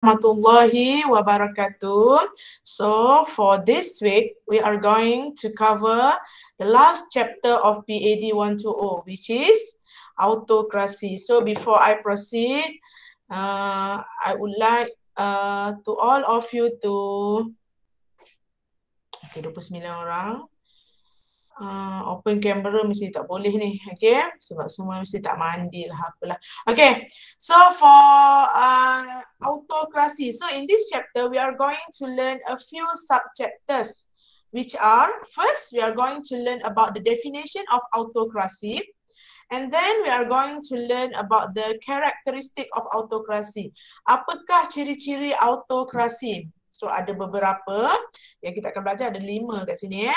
Warahmatullahi wabarakatuh. So for this week, we are going to cover the last chapter of PAD 120, which is autocracy. So before I proceed, I would like to all of you to, okay, 29 orang. Open camera mesti tak boleh ni, okay? Sebab semua mesti tak mandi lah, apalah. Okay, so for autocracy, so in this chapter, we are going to learn a few subchapters, which are, first, we are going to learn about the definition of autocracy, and then we are going to learn about the characteristic of autocracy. Apakah ciri-ciri autocracy? So ada beberapa yang kita akan belajar, ada 5 kat sini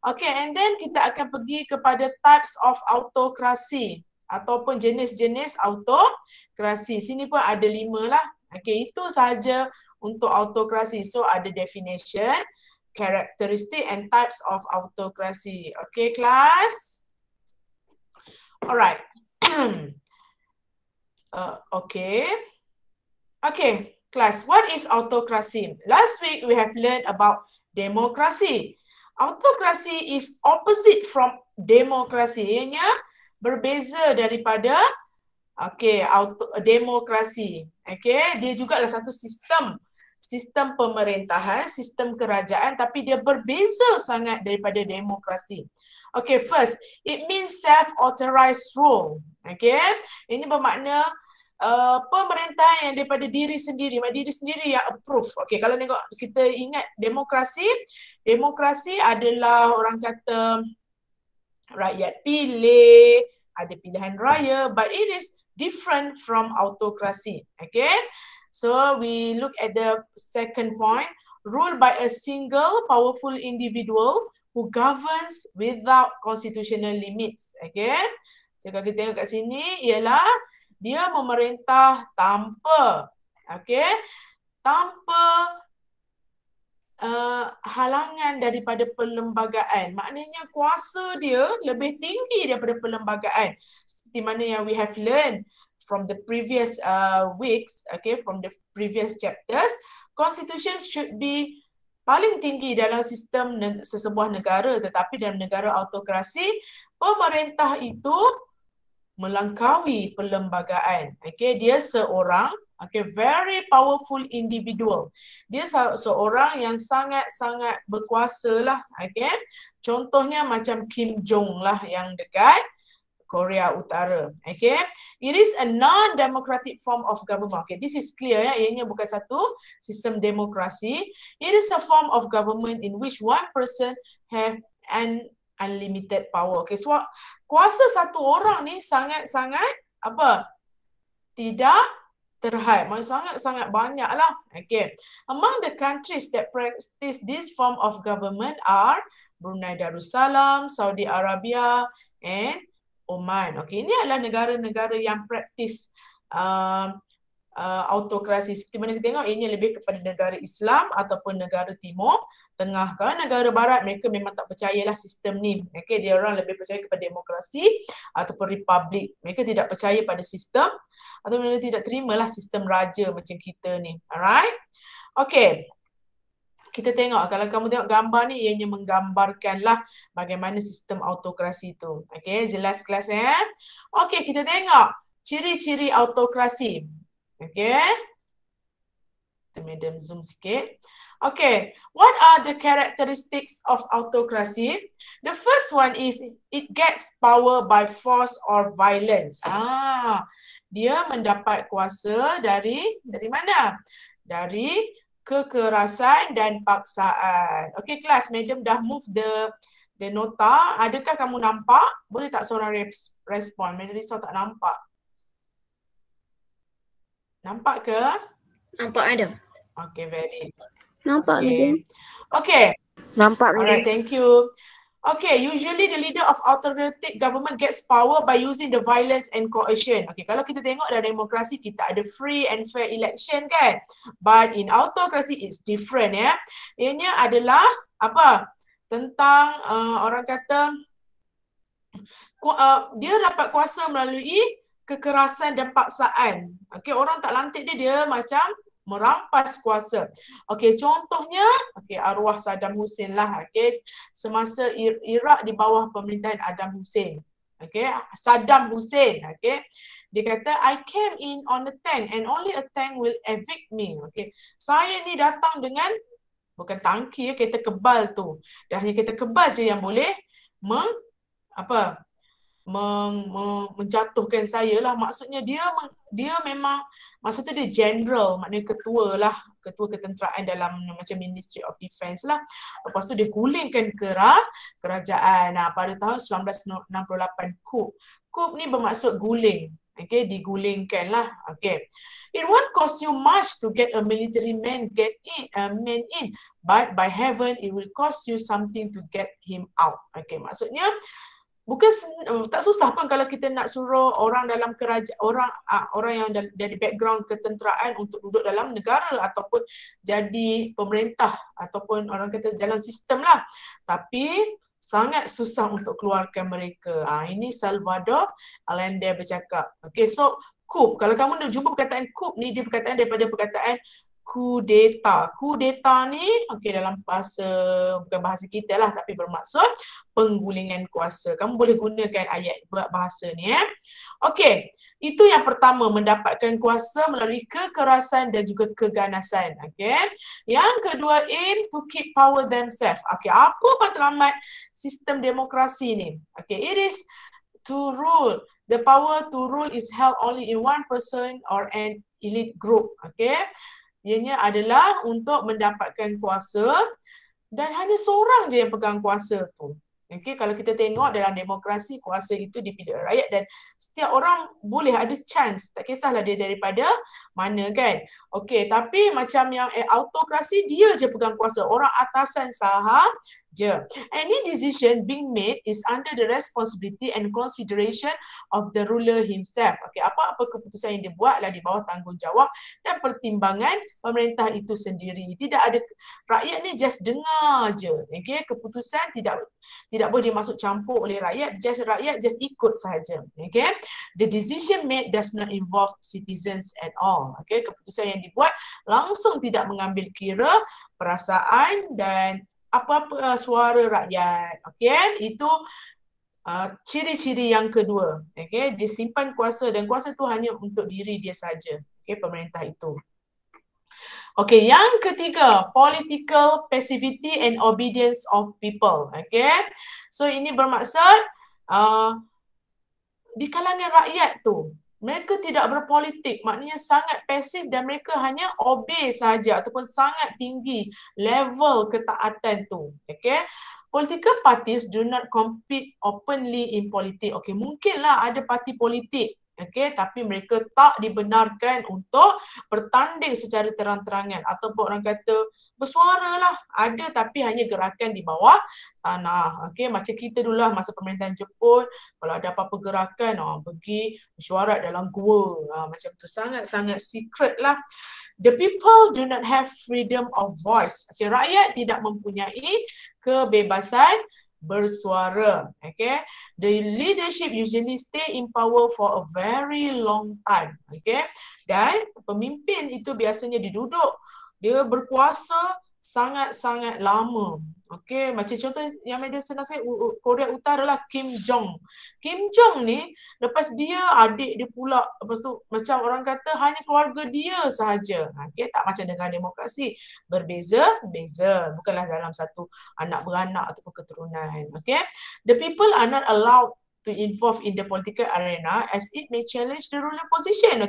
Okay, and then kita akan pergi kepada types of autocracy ataupun jenis-jenis autocracy. Sini pun ada 5 lah. Okay, itu sahaja untuk autocracy. So ada definition, characteristic and types of autocracy. Okay, class? Alright. Okay. Okay, class, what is autocracy? Last week we have learned about democracy. Autocracy is opposite from democracy. Ianya berbeza daripada demokrasi. Dia juga adalah satu sistem pemerintahan, sistem kerajaan, tapi dia berbeza sangat daripada demokrasi. Okay, first, it means self-authorized rule. Ini bermakna pemerintahan yang daripada diri sendiri yang approve. Okay, kalau kita ingat demokrasi adalah orang kata rakyat pilih, ada pilihan raya, but it is different from autocracy. Okay, so we look at the second point, ruled by a single powerful individual who governs without constitutional limits. Okay, so kalau kita tengok kat sini ialah dia memerintah tanpa halangan daripada perlembagaan. Maknanya kuasa dia lebih tinggi daripada perlembagaan. Seperti mana yang we have learned from the previous weeks, from the previous chapters, constitution should be paling tinggi dalam sistem sesebuah negara, tetapi dalam negara autokrasi, pemerintah itu melangkaui perlembagaan. Dia seorang very powerful individual. Dia seorang yang sangat-sangat berkuasa lah. Contohnya macam Kim Jong lah yang dekat Korea Utara. It is a non-democratic form of government. This is clear ya. Ianya bukan satu sistem demokrasi. It is a form of government in which one person have an unlimited power. So kuasa satu orang ni sangat-sangat tidak terhad. Maksudnya sangat-sangat banyak lah. Among the countries that practice this form of government are Brunei Darussalam, Saudi Arabia and Oman. Ini adalah negara-negara yang praktis autokrasi. Seperti mana kita tengok, ini lebih kepada negara Islam ataupun negara Timur Tengah. Kalau negara Barat, mereka memang tak percayalah sistem ni. Dia orang lebih percaya kepada demokrasi ataupun republik. Mereka tidak percaya pada sistem atau mereka tidak terimalah sistem raja macam kita ni. Alright? Okay. Kita tengok, kalau kamu tengok gambar ni, ianya menggambarkanlah bagaimana sistem autokrasi tu. Jelas kelas ya? Okay, kita tengok ciri-ciri autokrasi. Madam zoom sikit. What are the characteristics of autocracy? The first one is it gets power by force or violence. Dia mendapat kuasa dari mana? Dari kekerasan dan paksaan. Kelas, madam dah move the nota. Adakah kamu nampak? Boleh tak seorang respon? Madam Risau tak nampak. Nampak ke? Nampak ada. Very. Nampak madam. Nampak. Alright, thank you. Usually the leader of autocratic government gets power by using the violence and coercion. Kalau kita tengok dalam demokrasi, kita ada free and fair election kan? But in autocracy it's different ya. Ianya adalah tentang orang kata dia dapat kuasa melalui kekerasan dan paksaan. Orang tak lantik dia macam merampas kuasa. Okey, contohnya arwah Saddam Hussein lah. Semasa Iraq di bawah pemerintahan Saddam Hussein. Dia kata, I came in on a tank and only a tank will evict me. Saya ni datang dengan bukan tangki, kereta kebal tu. Dan hanya kereta kebal je yang boleh menjatuhkan saya lah. Maksudnya dia memang, maksudnya dia general, maknanya ketua lah, ketua ketenteraan dalam macam Ministry of Defence lah. Lepas tu dia gulingkan kerajaan pada tahun 1968 coup. Coup ni bermaksud guling. Digulingkan lah. It won't cost you much to get a military man in, but by heaven it will cost you something to get him out. Maksudnya bukan tak susah pun kalau kita nak suruh orang dalam kerajaan, orang yang dari background ketenteraan untuk duduk dalam negara ataupun jadi pemerintah ataupun orang kata dalam sistem lah. Tapi sangat susah untuk keluarkan mereka. Ini Salvador Allende bercakap. So coup, kalau kamu nak jumpa perkataan coup ni, dia perkataan daripada perkataan kudeta. Kudeta ni dalam bahasa, bukan bahasa kita lah, tapi bermaksud penggulingan kuasa. Kamu boleh gunakan ayat bahasa ni. Itu yang pertama, mendapatkan kuasa melalui kekerasan dan juga keganasan. Yang kedua, aim to keep power themselves. Apa matlamat sistem demokrasi ni? It is to rule. The power to rule is held only in one person or an elite group. Ianya adalah untuk mendapatkan kuasa dan hanya seorang je yang pegang kuasa tu. Kalau kita tengok dalam demokrasi, kuasa itu dipilih rakyat dan setiap orang boleh ada chance. Tak kisahlah dia daripada mana kan. Tapi macam yang autokrasi, dia je pegang kuasa. Orang atasan saham je. Any decision being made is under the responsibility and consideration of the ruler himself. Apa-apa keputusan yang dia buatlah di bawah tanggungjawab dan pertimbangan pemerintah itu sendiri. Tidak ada, rakyat ni just dengar je. Keputusan tidak boleh dimasuk campur oleh rakyat, rakyat just ikut sahaja. The decision made does not involve citizens at all. Keputusan yang dibuat langsung tidak mengambil kira perasaan dan apa-apa suara rakyat. Itu ciri-ciri yang kedua. Dia simpan kuasa dan kuasa tu hanya untuk diri dia saja. Pemerintah itu. Yang ketiga, political passivity and obedience of people. So ini bermaksud di kalangan rakyat tu, mereka tidak berpolitik, maknanya sangat pasif dan mereka hanya obey saja ataupun sangat tinggi level ketaatan tu. Political parties do not compete openly in politics. Mungkinlah ada parti politik, tapi mereka tak dibenarkan untuk bertanding secara terang-terangan ataupun orang kata bersuara lah. Ada tapi hanya gerakan di bawah tanah. Macam kita dulu lah masa pemerintahan Jepun, kalau ada apa-apa gerakan, pergi mesyuarat dalam gua. Macam tu, sangat-sangat secret lah. The people do not have freedom of voice. Rakyat tidak mempunyai kebebasan bersuara. The leadership usually stay in power for a very long time. Dan pemimpin itu biasanya dia berkuasa sangat-sangat lama. Macam contoh yang ada senang saya, Korea Utara lah, Kim Jong. Kim Jong ni, lepas dia, adik dia pula, lepas tu macam orang kata hanya keluarga dia sahaja. Tak macam dengan demokrasi. Berbeza-beza. Bukanlah dalam satu anak beranak ataupun keturunan. The people are not allowed to involve in the political arena as it may challenge the ruling position.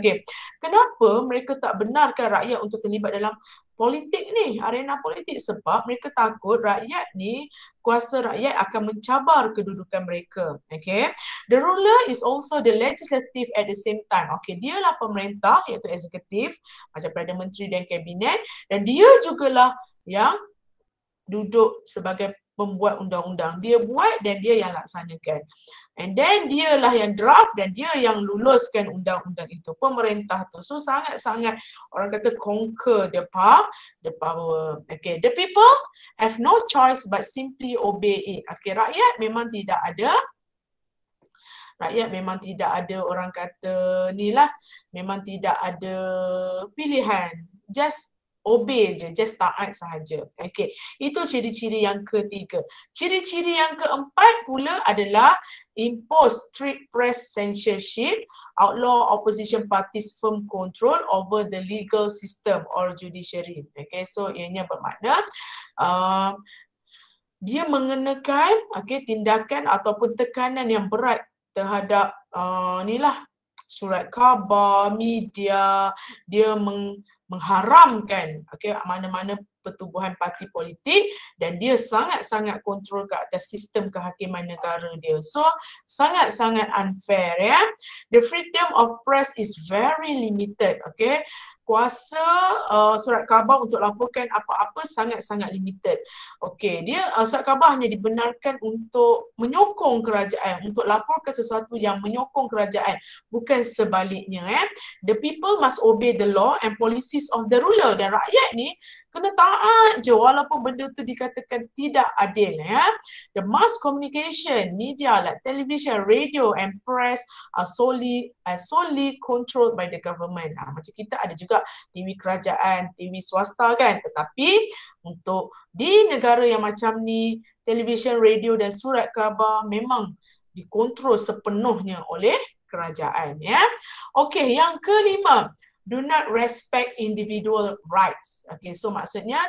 Kenapa mereka tak benarkan rakyat untuk terlibat dalam politik ni, arena politik? Sebab mereka takut rakyat ni, kuasa rakyat akan mencabar kedudukan mereka. The ruler is also the legislative at the same time. Dialah pemerintah, iaitu eksekutif, macam Perdana Menteri dan Kabinet, dan dia jugalah yang duduk sebagai pembuat undang-undang. Dia buat dan dia yang laksanakan. And then dialah yang draft dan dia yang luluskan undang-undang itu. Pemerintah tu. So sangat-sangat orang kata conquer the power. The people have no choice but simply obey it. Rakyat memang tidak ada orang kata ni lah, memang tidak ada pilihan. just obey je, just taat sahaja. Okay, itu ciri-ciri yang ketiga. Ciri-ciri yang keempat pula adalah impose strict press censorship, outlaw opposition parties firm control over the legal system or judiciary. Okay, so ianya bermakna dia mengenakan tindakan ataupun tekanan yang berat terhadap inilah surat khabar, media, dia mengharamkan mana-mana pertubuhan parti politik dan dia sangat-sangat kontrol ke atas sistem kehakiman negara dia. So sangat-sangat unfair ya. The freedom of press is very limited. Okay. Kuasa surat khabar untuk laporkan apa-apa sangat-sangat limited. Okey, dia surat khabar hanya dibenarkan untuk menyokong kerajaan, untuk laporkan sesuatu yang menyokong kerajaan, bukan sebaliknya. The people must obey the law and policies of the ruler. Dan rakyat ni kena taat je walaupun benda tu dikatakan tidak adil. The mass communication, media like television, radio and press are solely controlled by the government. Macam kita ada juga TV kerajaan, TV swasta kan, tetapi untuk di negara yang macam ni, televisyen, radio dan surat khabar memang dikontrol sepenuhnya oleh kerajaan ya. Okey, yang kelima, do not respect individual rights. Okey, so maksudnya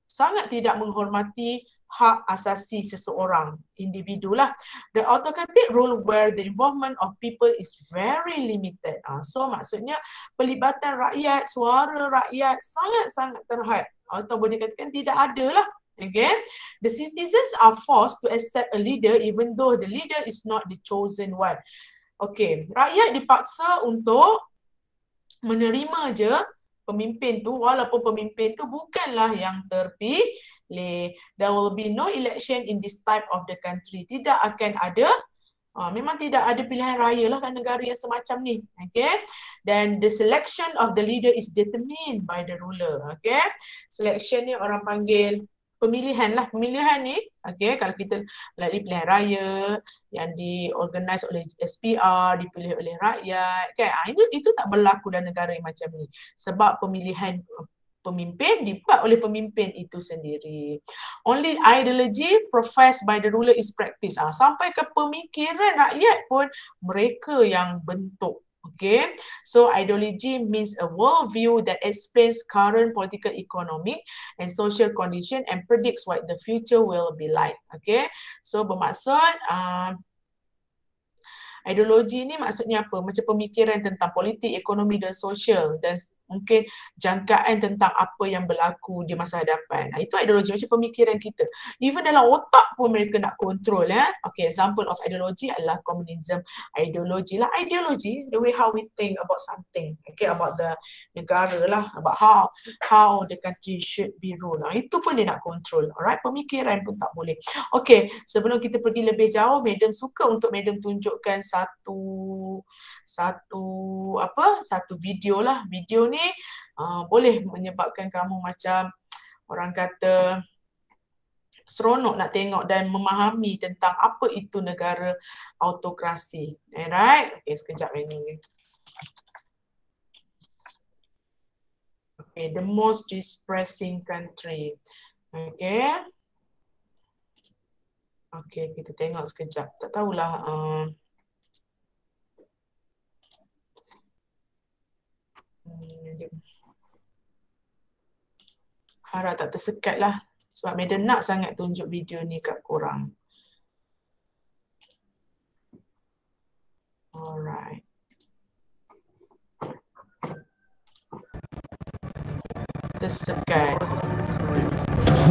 sangat tidak menghormati hak asasi seseorang, individu lah. The autocratic rule where the involvement of people is very limited. So maksudnya pelibatan rakyat, suara rakyat sangat-sangat terhad atau boleh dikatakan tidak ada lah. Okay. The citizens are forced to accept a leader even though the leader is not the chosen one. Okay, rakyat dipaksa untuk menerima je pemimpin tu walaupun pemimpin tu bukanlah yang terpilih. There will be no election in this type of the country. Tidak akan ada, memang tidak ada pilihan raya lah kan negara yang semacam ni. Okay. Dan the selection of the leader is determined by the ruler. Okay. Selection ni orang panggil pemilihan lah. Pemilihan ni, okay, kalau kita melalui pilihan raya yang diorganize oleh SPR, dipilih oleh rakyat, kan? Itu tak berlaku dalam negara yang macam ni. Sebab pemilihan pemimpin dibuat oleh pemimpin itu sendiri. Only ideology professed by the ruler is practice. Sampai ke pemikiran rakyat pun mereka yang bentuk. Okay, so ideology means a worldview that explains current political, economic and social condition and predicts what the future will be like. Okay, so bermaksud ideologi ni maksudnya apa? Macam pemikiran tentang politik, ekonomi dan sosial dan mungkin jangkaan tentang apa yang berlaku di masa hadapan. Itu ideologi, macam pemikiran kita. Even dalam otak pun mereka nak kontrol. Okay, example of ideology adalah communism. Ideologi lah, ideology, the way how we think about something. Okay, about the negara lah, about how the country should be ruled. Itu pun dia nak kontrol. Alright, pemikiran pun tak boleh. Okay, sebelum kita pergi lebih jauh, Madam suka untuk Madam tunjukkan satu video lah. Video ni boleh menyebabkan kamu macam orang kata seronok nak tengok dan memahami tentang apa itu negara autokrasi. Alright, okay, sekejap ini. Okay, the most distressing country. Okay. Okay, kita tengok sekejap. Tak tahulah. Harap tak tersekat lah. Sebab Madam nak sangat tunjuk video ni kat korang. Alright. Tersekat.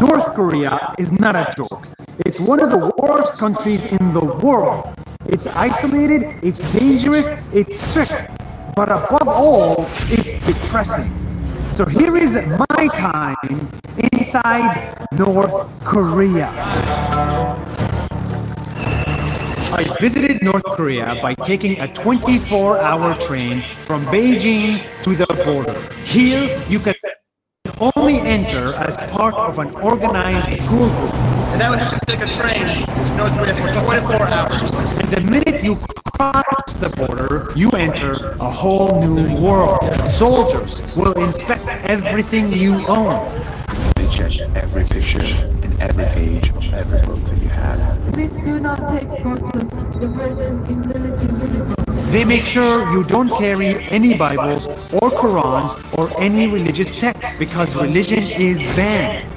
North Korea is not a joke. It's one of the worst countries in the world. It's isolated, it's dangerous, it's strict. But above all, it's depressing. So here is my time inside North Korea. I visited North Korea by taking a 24-hour train from Beijing to the border. Here, you can only enter as part of an organized tour group. and then we have to take a train to North Korea for 24 hours. And the minute you cross the border, you enter a whole new world. Soldiers will inspect everything you own. They check every picture and every page of every book that you have. Please do not take photos. The person in military. They make sure you don't carry any Bibles or Qurans or any religious texts because religion is banned.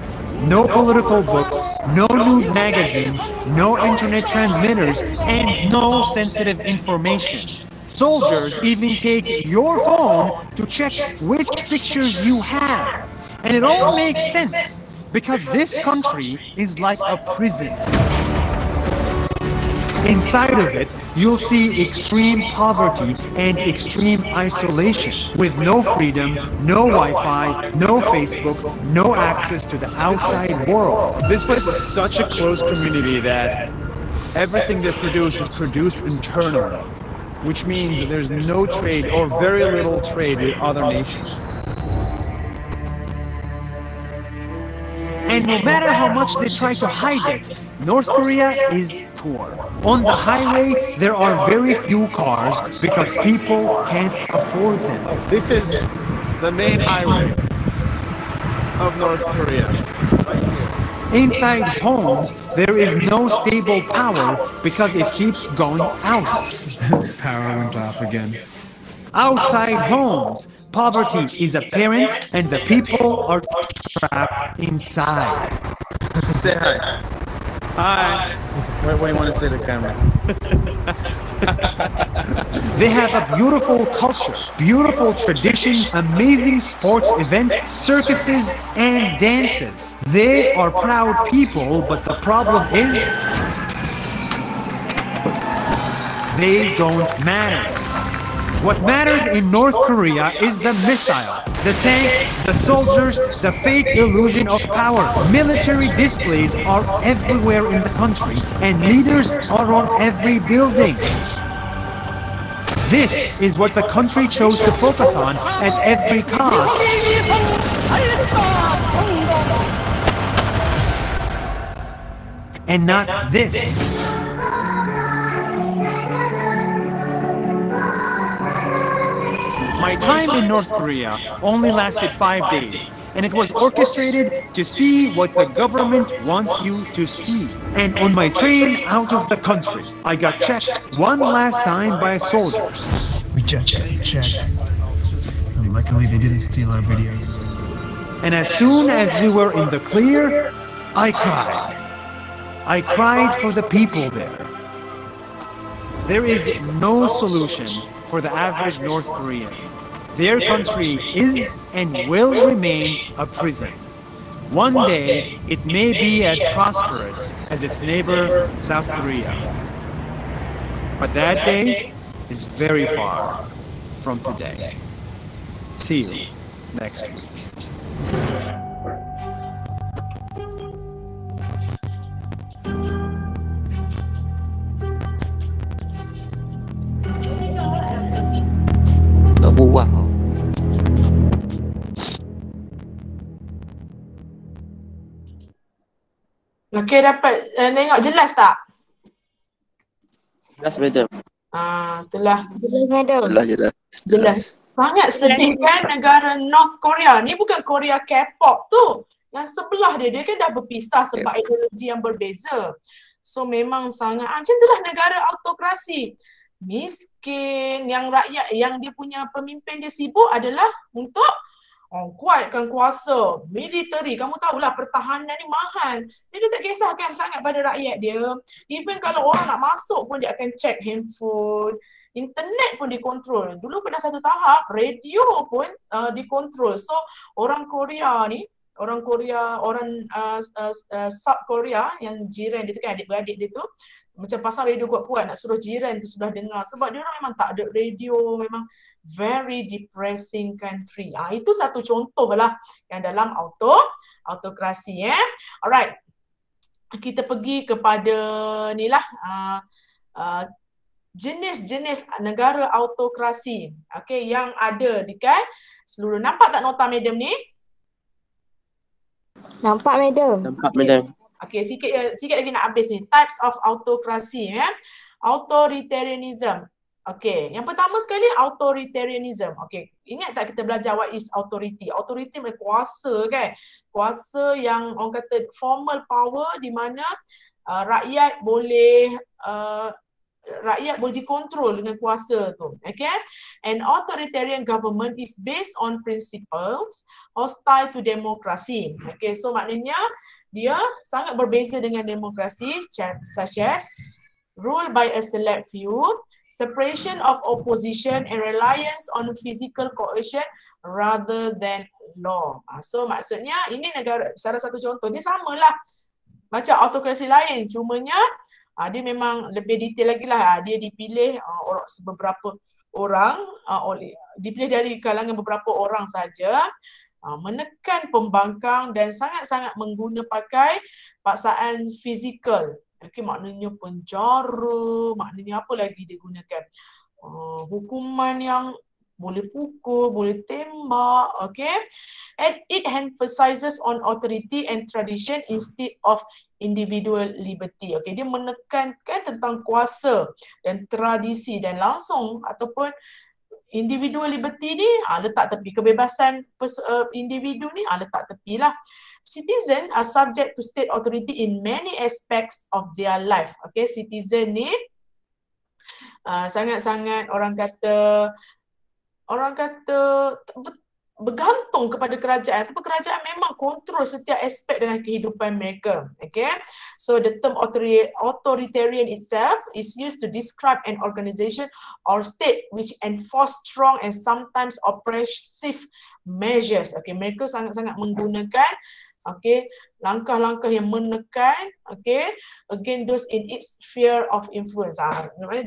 No political books, no nude magazines, no internet transmitters, and no sensitive information. Soldiers even take your phone to check which pictures you have. And it all makes sense because this country is like a prison. Inside of it, you'll see extreme poverty and extreme isolation, with no freedom, no Wi-Fi, no Facebook, no access to the outside world. This place is such a close community that everything they produce is produced internally, which means that there's no trade or very little trade with other nations. And no matter how much they try to hide it, North Korea is poor. On the highway, there are very few cars because people can't afford them. This is the main highway of North Korea. Inside homes, there is no stable power because it keeps going out. Power went off again. Outside homes, poverty is apparent and the people are trapped inside. Say hi. Hi. What do you want to say to the camera? They have a beautiful culture, beautiful traditions, amazing sports events, circuses, and dances. They are proud people, but the problem is they don't matter. What matters in North Korea is the missile, the tank, the soldiers, the fake illusion of power. Military displays are everywhere in the country, and leaders are on every building. This is what the country chose to focus on at every cost. And not this. My time in North Korea only lasted 5 days, and it was orchestrated to see what the government wants you to see. And on my train out of the country, I got checked one last time by soldiers. We just got checked. And luckily they didn't steal our videos. And as soon as we were in the clear, I cried. I cried for the people there. There is no solution for the average North Korean. Their country is and will remain a prison. One day, it may be as prosperous as its neighbor, South Korea. But that day is very far from today. See you next week. Wow. Okey, dapat tengok jelas tak? Jelas, madam. Itulah. Jelas. Jelas. Sangat sedih kan negara North Korea. Ni bukan Korea K-pop tu. Yang sebelah dia kan dah berpisah sebab ideologi yang berbeza. So memang sangat, macam itulah negara autokrasi. Miskin, yang rakyat, yang dia punya pemimpin dia sibuk adalah untuk kuatkan kuasa, militeri. Kamu tahulah pertahanan ni mahal. Dia tak kisahkan sangat pada rakyat dia. Even kalau orang nak masuk pun dia akan check handphone, internet pun dikontrol. Dulu pada satu tahap, radio pun dikontrol. So orang Korea ni, orang South Korea yang jiran dia tu kan, adik-beradik dia tu, macam pasang radio kuat-kuat nak suruh jiran tu sudah dengar. Sebab dia orang memang tak ada radio, memang very depressing country. Itu satu contoh lah yang dalam autokrasi. Alright. Kita pergi kepada ni lah jenis-jenis negara autokrasi. Okay, yang ada dekat seluruh. Nampak tak nota madam ni? Nampak, madam. Nampak, madam. Okay, sikit lagi nak habis ni. Types of autocracy, authoritarianism. Okay, yang pertama sekali authoritarianism. Okay, ingat tak kita belajar what is authority? Authority maknanya kuasa kan? Kuasa yang orang kata formal power di mana rakyat boleh dikontrol dengan kuasa tu. Okay? An authoritarian government is based on principles hostile to democracy. Okay, so maknanya dia sangat berbeza dengan demokrasi, such as rule by a select few, separation of opposition and reliance on physical coercion rather than law. So maksudnya ini negara, salah satu contoh, dia samalah macam autokrasi lain, cumanya dia memang lebih detail lagi lah. Dia dipilih beberapa orang, dipilih dari kalangan beberapa orang saja, menekan pembangkang dan sangat-sangat pakai paksaan fizikal. Okay, maknanya penjara, maknanya apa lagi dia gunakan? Hukuman yang boleh pukul, boleh tembak, okay? And it emphasizes on authority and tradition instead of individual liberty. Okay, dia menekankan tentang kuasa dan tradisi dan langsung ataupun individual liberty ni letak tepi, kebebasan individu ni letak tepi lah. Citizens are subject to state authority in many aspects of their life. Okay, citizen ni sangat-sangat orang kata bergantung kepada kerajaan. Tapi kerajaan memang kontrol setiap aspek dalam kehidupan mereka. Okay, so the term authoritarian itself is used to describe an organization or state which enforce strong and sometimes oppressive measures. Okay, mereka sangat-sangat menggunakan langkah-langkah yang menekan again those in its sphere of influence.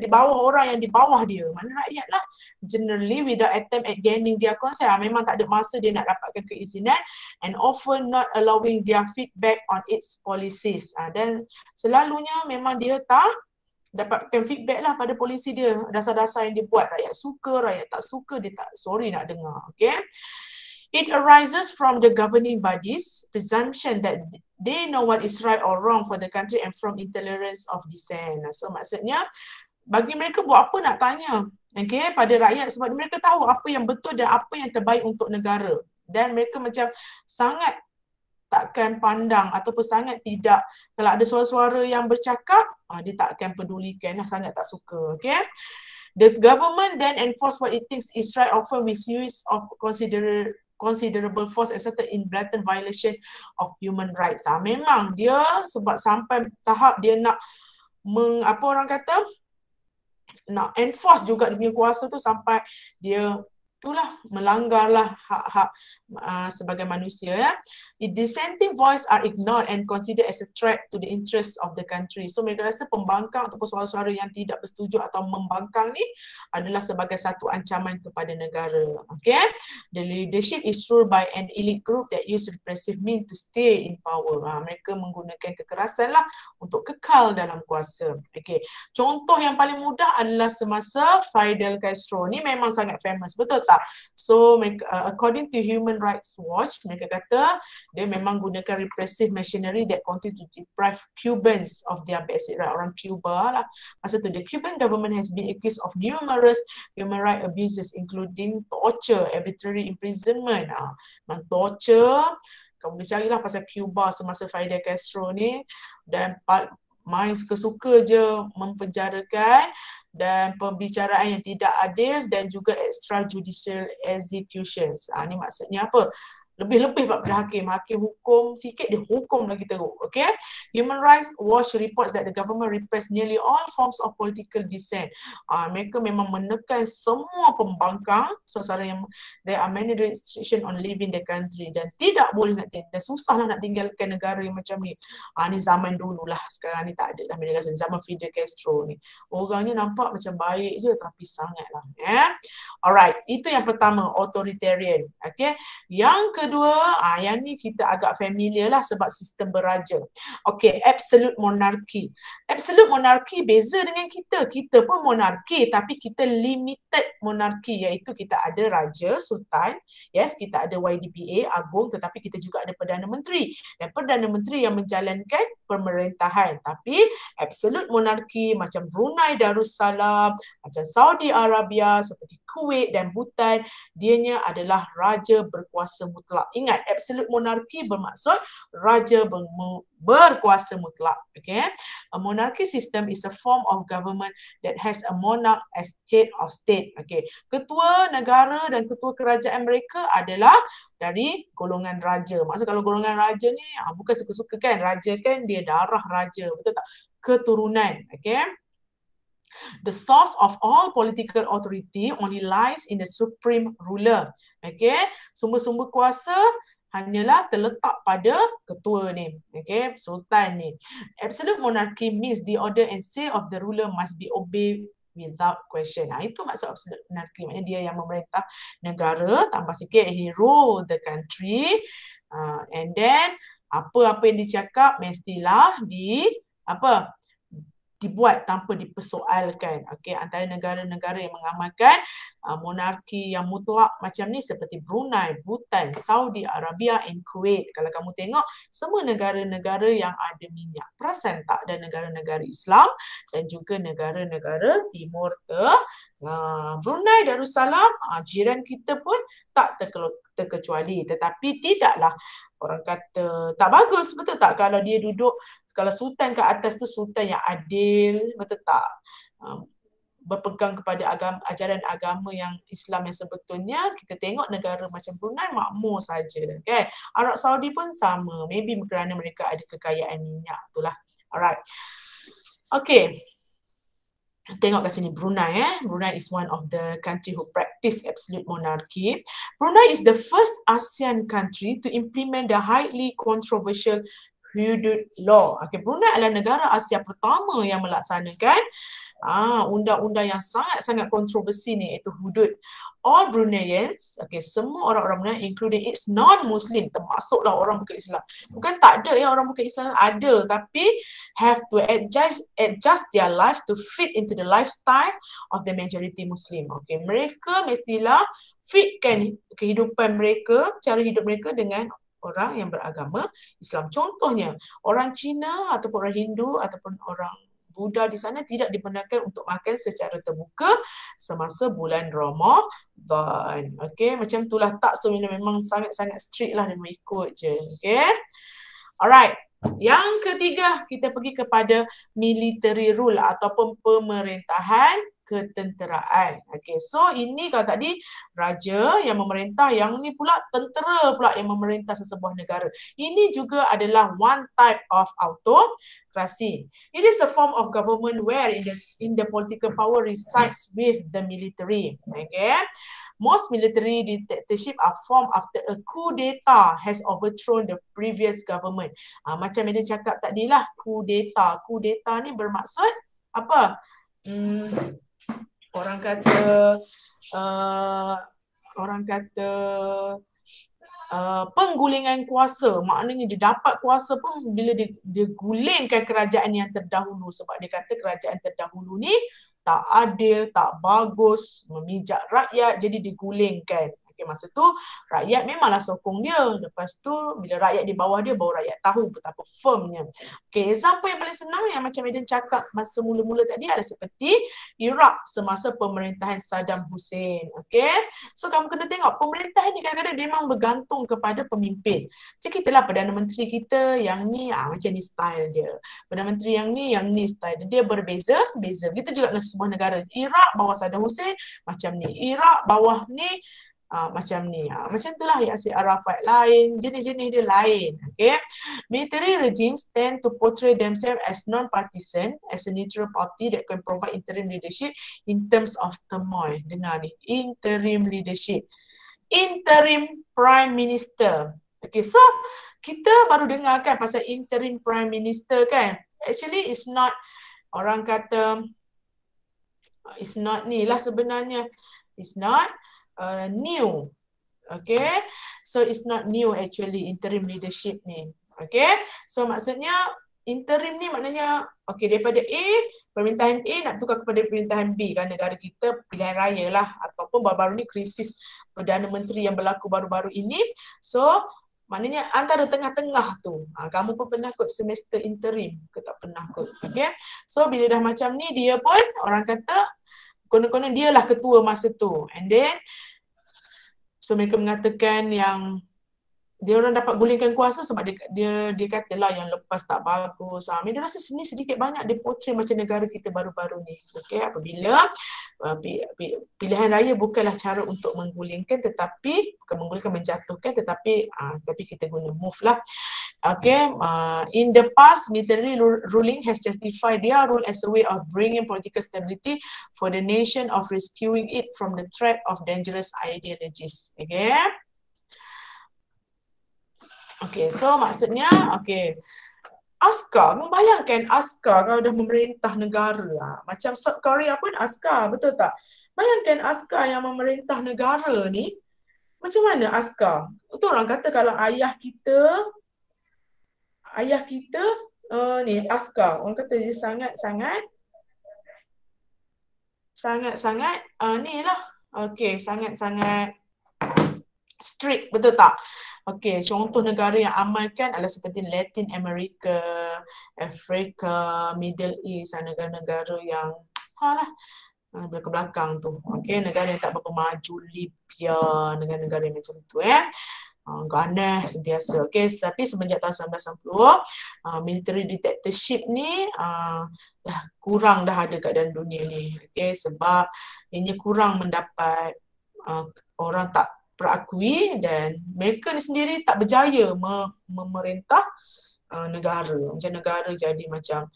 Di bawah orang yang di bawah dia, mana rakyat lah. Generally without attempt at gaining their consent, memang tak ada masa dia nak dapatkan keizinan, and often not allowing their feedback on its policies. Dan selalunya memang dia tak dapatkan feedback lah pada polisi dia, dasar-dasar yang dia buat. Rakyat suka, rakyat tak suka, dia tak sorry nak dengar. Okay. It arises from the governing bodies' presumption that they know what is right or wrong for the country and from intolerance of dissent. So maksudnya bagi mereka buat apa nak tanya pada rakyat, sebab mereka tahu apa yang betul dan apa yang terbaik untuk negara. Dan mereka macam sangat takkan pandang ataupun sangat tidak, kalau ada suara-suara yang bercakap, dia tak akan pedulikan, sangat tak suka. Okay? The government then enforce what it thinks is right, often with use of considerable force exerted in blatant violation of human rights. Memang dia sebab sampai tahap dia nak nak enforce juga dia punya kuasa tu sampai dia melanggarlah hak-hak sebagai manusia. The dissenting voice are ignored and considered as a threat to the interests of the country. So mereka rasa pembangkang ataupun suara-suara yang tidak bersetuju atau membangkang ni adalah sebagai satu ancaman kepada negara. Okay? The leadership is ruled by an elite group that use repressive means to stay in power. Mereka menggunakan kekerasan lah untuk kekal dalam kuasa. Okay. Contoh yang paling mudah adalah semasa Fidel Castro. Ni memang sangat famous, betul tak? So according to Human Rights Watch, mereka kata dia memang gunakan repressive machinery that continue to deprive Cubans of their basic right. Orang Cuba lah. Masa tu, the Cuban government has been accused of numerous human rights abuses including torture, arbitrary imprisonment. Torture, kamu boleh carilah pasal Cuba semasa Fidel Castro ni, dan main suka-suka je mempenjarakan, dan pembicaraan yang tidak adil, dan juga extrajudicial executions. Ni maksudnya apa? Lebih-lebih pada hakim hukum sikit, dia hukum lagi teruk. Okay? Human Rights Watch reports that the government repressed nearly all forms of political dissent. Mereka memang menekan semua pembangkang, suara yang there are many restrictions on leaving the country, dan tidak boleh nak tinggal, dan susahlah nak tinggalkan negara yang macam ni. Ni zaman dulu lah, sekarang ni tak ada dah. Zaman Fidel Castro ni, orangnya nampak macam baik je tapi sangatlah. Alright, itu yang pertama, authoritarian. Okay? Yang kedua, yang ni kita agak familiar lah sebab sistem beraja. Okey, absolute monarchy. Absolute monarchy beza dengan kita. Kita pun monarki tapi kita limited monarchy, iaitu kita ada raja, sultan, yes, kita ada YDPA, agung, tetapi kita juga ada Perdana Menteri. Dan Perdana Menteri yang menjalankan pemerintahan. Tapi absolute monarchy macam Brunei Darussalam, macam Saudi Arabia, seperti Kuwait dan Bhutan, dianya adalah raja berkuasa mutlak. Ingat, absolute monarchy bermaksud raja berkuasa mutlak. Okay? A monarchy system is a form of government that has a monarch as head of state. Okay? Ketua negara dan ketua kerajaan mereka adalah dari golongan raja. Maksud kalau golongan raja ni bukan suka-suka kan. Raja kan dia darah raja. Betul tak? Keturunan. Okay? The source of all political authority only lies in the supreme ruler. Okay? Sumber-sumber kuasa hanyalah terletak pada ketua ni. Okay? Sultan ni. Absolute monarchy means the order and say of the ruler must be obeyed without question. Itu maksud absolute monarchy. Maknanya dia yang memerintah negara, tambah sikit, he rule the country. And then apa-apa yang dicakap mestilah dibuat tanpa dipersoalkan. Okey, antara negara-negara yang mengamalkan monarki yang mutlak macam ni seperti Brunei, Bhutan, Saudi Arabia and Kuwait. Kalau kamu tengok semua negara-negara yang ada minyak. Perasan tak? Dan negara-negara Islam dan juga negara-negara Timur Brunei Darussalam, jiran kita pun tak terkecuali. Tetapi tidaklah orang kata tak bagus, betul tak? Kalau dia duduk, kalau sultan kat atas tu sultan yang adil, betul tak? Berpegang kepada ajaran agama yang Islam yang sebetulnya. Kita tengok negara macam Brunei makmur saja, kan? Arab Saudi pun sama, maybe kerana mereka ada kekayaan minyak, itulah. Alright. Okay. Tengok kat sini Brunei. Brunei is one of the country who practice absolute monarchy. Brunei is the first ASEAN country to implement the highly controversial hudud law. Okay, Brunei adalah negara Asia pertama yang melaksanakan undang-undang yang sangat-sangat kontroversi ni, iaitu hudud. All Bruneians, okay, semua orang-orang Brunei, including its non-Muslim, termasuklah orang bukan Islam. Bukan tak ada orang bukan Islam, ada, tapi have to adjust their life to fit into the lifestyle of the majority Muslim. Okay, mereka mestilah fitkan kehidupan mereka, cara hidup mereka dengan orang yang beragama Islam. Contohnya, orang Cina ataupun orang Hindu ataupun orang Buddha di sana tidak dibenarkan untuk makan secara terbuka semasa bulan Ramadan. Okay, macam itulah, tak sebenarnya memang sangat-sangat strict lah, dia mau ikut je. Okay, alright. Yang ketiga, kita pergi kepada military rule ataupun pemerintahan ketenteraan. Okay, so ini kalau tadi raja yang memerintah, yang ni pula tentera pula yang memerintah sesebuah negara. Ini juga adalah one type of autocracy. It is a form of government where in the political power resides with the military. Okay, most military dictatorship are formed after a coup d'etat has overthrown the previous government. Macam yang dia cakap tadi lah, coup d'etat. Coup d'etat ni bermaksud apa? Orang kata penggulingan kuasa. Maknanya dia dapat kuasa pun bila dia gulingkan kerajaan yang terdahulu, sebab dia kata kerajaan terdahulu ni tak adil, tak bagus, memijak rakyat, jadi digulingkan. Okay, masa tu rakyat memanglah sokong dia. Lepas tu bila rakyat di bawah dia, baru rakyat tahu betapa firmnya. Okay, example yang paling senang yang macam Aiden cakap masa mula-mula tadi ada seperti Iraq semasa pemerintahan Saddam Hussein. Okay, so kamu kena tengok pemerintahan ni kadang-kadang dia memang bergantung kepada pemimpin. Macam kita lah, Perdana Menteri kita yang ni macam ni style dia. Perdana Menteri yang ni style dia. Dia berbeza-beza. Begitu juga dengan sebuah negara. Iraq bawah Saddam Hussein macam ni. Iraq bawah ni macam ni. Macam itulah Yasir Arafat lain, jenis-jenis dia lain. Okay. Military regimes tend to portray themselves as non-partisan, as a neutral party that can provide interim leadership in terms of turmoil. Dengar ni, interim leadership. Interim Prime Minister. Okay, so kita baru dengarkan pasal interim Prime Minister kan. Actually it's not, orang kata it's not ni lah sebenarnya. It's not new Okay, so it's not new actually interim leadership ni. Okay, so maksudnya interim ni maknanya okay, daripada A, pemerintahan A nak tukar kepada pemerintahan B kan, negara kita pilihan raya lah, ataupun baru-baru ni krisis Perdana Menteri yang berlaku baru-baru ini. So maknanya antara tengah-tengah tu, kamu pun pernah kot semester interim ke tak pernah kot. Okay, so bila dah macam ni, dia pun orang kata konon-konon dia lah ketua masa tu, and then so mereka mengatakan yang dia orang dapat gulingkan kuasa sebab dia katalah yang lepas tak bagus. Dia rasa sini sedikit banyak dia portray macam negara kita baru-baru ni. Okey, apabila pilihan raya bukanlah cara untuk menggulingkan, tetapi bukan menggulingkan, menjatuhkan, tetapi kita guna move lah. Okay, in the past, military ruling has justified their rule as a way of bringing political stability for the nation, of rescuing it from the threat of dangerous ideologies. Okay. Okay, so maksudnya, okay, askar, membayangkan askar kalau dah memerintah negara. Macam South Korea pun askar, betul tak? Bayangkan askar yang memerintah negara ni, macam mana askar? Itu orang kata kalau ayah kita ni askar, orang kata dia sangat-sangat ni lah, okay, sangat-sangat strict, betul tak? Okey, contoh negara yang amalkan adalah seperti Latin America, Afrika, Middle East, negara-negara yang belakang tu. Okey, negara yang tak berapa maju, Libya, negara-negara yang macam tu Ghana sentiasa. Okey, tapi semenjak tahun 1990, military dictatorship ni dah kurang dah ada kat dalam dunia ni. Okey, sebab ini kurang mendapat orang tak perakui, dan mereka ni sendiri tak berjaya memerintah negara. Macam negara jadi macam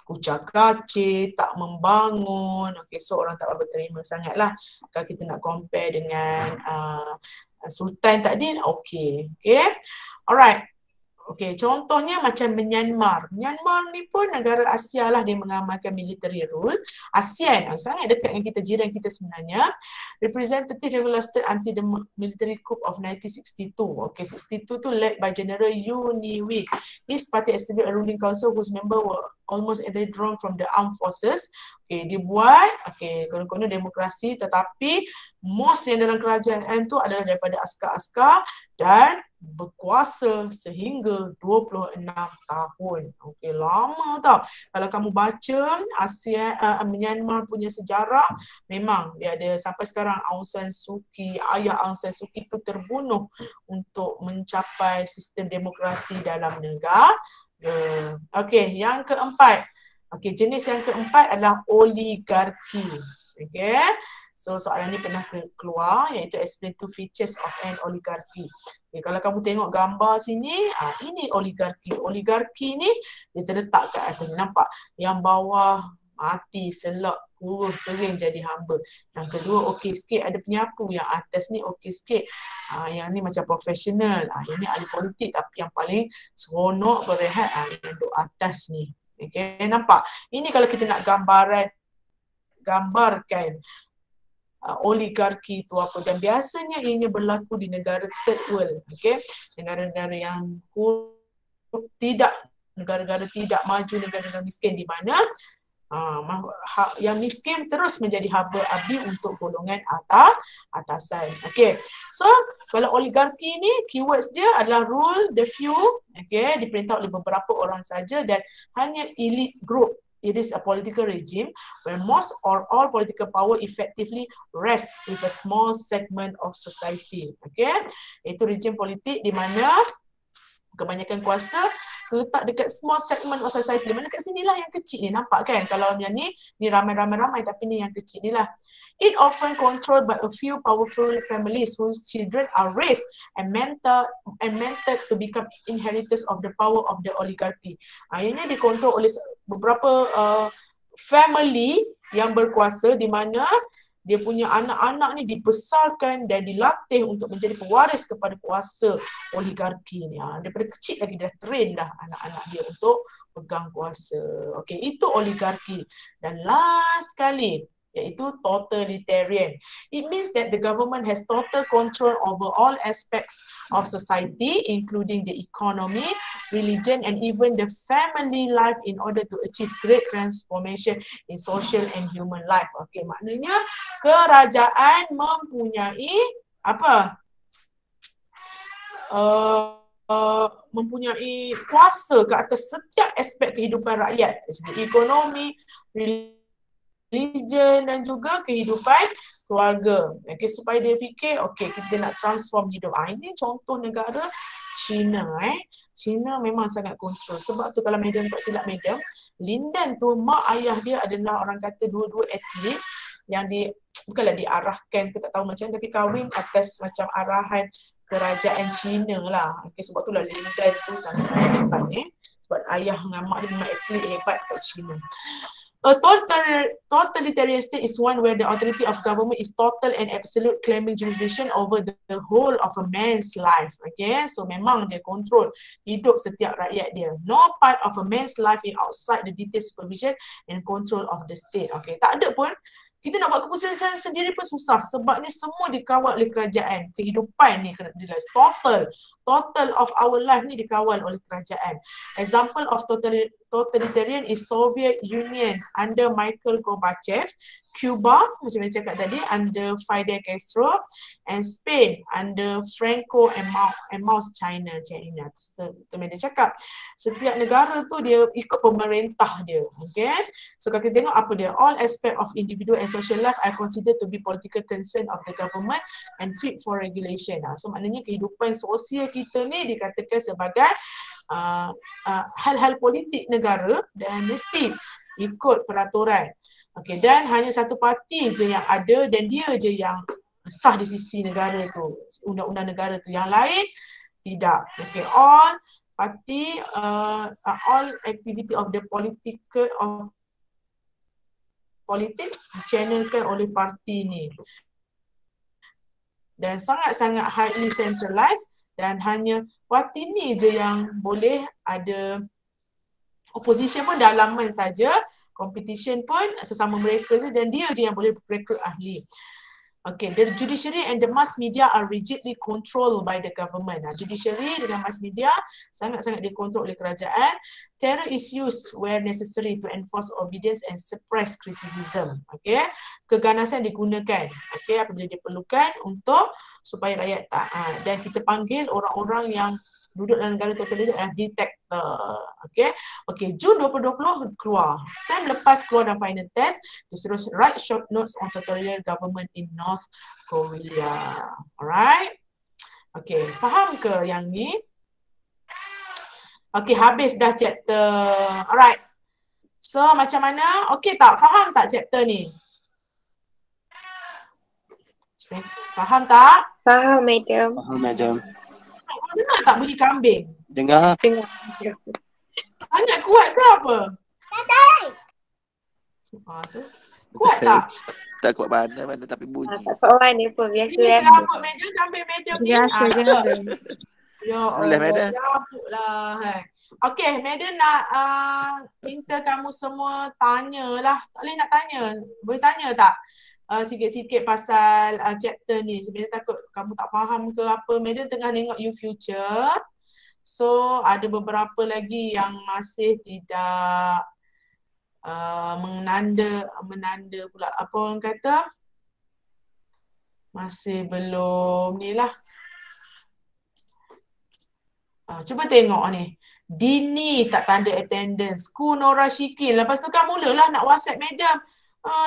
kucak-kacir, tak membangun. Okay, so orang tak berterima sangat lah. Kalau kita nak compare dengan Sultan tadi, okay. Alright. Okay, contohnya macam Myanmar. Myanmar ni pun negara Asia lah, dia mengamalkan military rule. ASEAN, sangat dekat dengan kita, jiran kita sebenarnya. Representative Revolution Anti the Military Coup of 1962. Okay, 62 tu led by General Yu Ni-wit. His party established a ruling council whose member were almost entirely drawn from the armed forces. Okay, dia buat, okay, konon-konon demokrasi, tetapi most yang dalam kerajaan tu adalah daripada askar-askar dan berkuasa sehingga 26 tahun. Okey, lama tau. Kalau kamu baca Myanmar punya sejarah, memang dia ada sampai sekarang Aung San Suu Kyi, ayah Aung San Suu Kyi itu terbunuh untuk mencapai sistem demokrasi dalam negara. Okey, yang keempat. Okey, jenis yang keempat adalah oligarki. Okay, so soalan ni pernah keluar, iaitu explain two features of an oligarchy. Okay, kalau kamu tengok gambar sini, ini oligarki. Oligarki ni dia terletak kat atas, nampak? Yang bawah mati, selak, kurus, kering jadi hamba. Yang kedua okey sikit, ada penyapu. Yang atas ni okey sikit. Yang ni macam profesional. Yang ni ahli politik, tapi yang paling seronok berehat yang duduk atas ni. Okay, nampak? Ini kalau kita nak gambarkan oligarki itu apa, dan biasanya ianya berlaku di negara third world, okay? Negara-negara yang negara-negara tidak maju, negara-negara miskin, di mana yang miskin terus menjadi haba abdi untuk golongan atasan. Okay, so kalau oligarki ni keywords dia adalah rule the few, okay, diperintah oleh beberapa orang saja dan hanya elite group. It is a political regime where most or all political power effectively rests with a small segment of society. Okay, itu regime politik di mana kebanyakan kuasa terletak dekat small segment of society. Di mana kat sinilah yang kecil ni, nampak kan? Kalau yang ni ramai-ramai, tapi ni yang kecil ni lah. It often controlled by a few powerful families whose children are raised and mentored to become inheritors of the power of the oligarchy. Ini dikontrol oleh beberapa family yang berkuasa, di mana dia punya anak-anak ni dibesarkan dan dilatih untuk menjadi pewaris kepada kuasa oligarki ni. Daripada kecil lagi dah train dah anak-anak dia untuk pegang kuasa. Okey, itu oligarki. Dan last sekali, iaitu totalitarian. It means that the government has total control over all aspects of society, including the economy, religion, and even the family life in order to achieve great transformation in social and human life. Okey, maknanya kerajaan mempunyai apa? Mempunyai kuasa ke atas setiap aspek kehidupan rakyat, dari segi ekonomi, religion dan juga kehidupan keluarga. Okay, supaya dia fikir, okay, kita nak transform hidup. Ini contoh negara China. China memang sangat kontrol. Sebab tu kalau madam tak silap madam, Lin Dan tu mak ayah dia adalah orang kata dua-dua atlet yang bukanlah diarahkan ke tak tahu macam, tapi kahwin atas macam arahan kerajaan China lah. Okay, sebab itulah Lin Dan tu sangat-sangat hebat sebab ayah dengan mak dia memang atlet hebat kat China. A totalitarian state is one where the authority of government is total and absolute, claiming jurisdiction over the whole of a man's life. Okay, so memang dia control hidup setiap rakyat dia. No part of a man's life is outside the detailed supervision and control of the state. Okay, tak ada pun. Kita nak buat keputusan sendiri pun susah sebabnya semua dikawal oleh kerajaan. Kehidupan ni kena jelas. Total of our life ni dikawal oleh kerajaan. Example of totalitarian is Soviet Union under Mikhail Gorbachev, Cuba, macam saya cakap tadi, under Fidel Castro, and Spain under Franco and Mao China. Itu dia cakap. Setiap negara tu dia ikut pemerintah dia. Okay? So kalau kita tengok apa dia, all aspect of individual and social life are considered to be political concern of the government and fit for regulation. So maknanya kehidupan sosial kita ni dikatakan sebagai hal-hal politik negara dan mesti ikut peraturan. Okey, dan hanya satu parti je yang ada dan dia je yang sah di sisi negara tu, undang-undang negara tu. Yang lain tidak. Okey, all party, all activity of the politics dichannelkan oleh parti ni. Dan sangat-sangat highly centralized dan hanya parti ni je yang boleh ada opposition pun dalaman saja. Competition pun sesama mereka je dan dia je yang boleh rekrut ahli. Okay, the judiciary and the mass media are rigidly controlled by the government. Judiciary dengan mass media sangat-sangat dikontrol oleh kerajaan. Terror is used where necessary to enforce obedience and suppress criticism. Okay, keganasan digunakan. Okay, apabila diperlukan untuk supaya rakyat taat. Dan kita panggil orang-orang yang duduk dalam negara totalitarian adalah detector. Okay, Jun 2020 keluar. Sam lepas keluar dan final test, disuruh write short notes on totalitarian government in North Korea. Alright? Okay, faham ke yang ni? Okay, habis dah chapter. Alright. So, macam mana? Okay tak? Faham tak chapter ni? Faham tak? Faham, madam. Faham, madam. Dengar tak bunyi kambing? Dengar. Sangat kuat ke apa? Tu. Kuat tak? Tak kuat mana tapi bunyi. Tak kuat orang ni pun biasa. Ini serabut madam, kambing madam ni. Biasa je. Ya Boleh, madam. Serabutlah. Okay, madam nak minta kamu semua tanyalah. Tak boleh nak tanya. Boleh tanya tak? Sikit-sikit pasal chapter ni. Sebenarnya takut kamu tak faham ke apa. Madam tengah tengok You Future. So ada beberapa lagi yang masih tidak menanda pula. Apa orang kata? Masih belum ni lah. Cuba tengok ni. Dini tak tanda attendance. Nora Shikin. Lepas tu kan mulalah nak WhatsApp madam.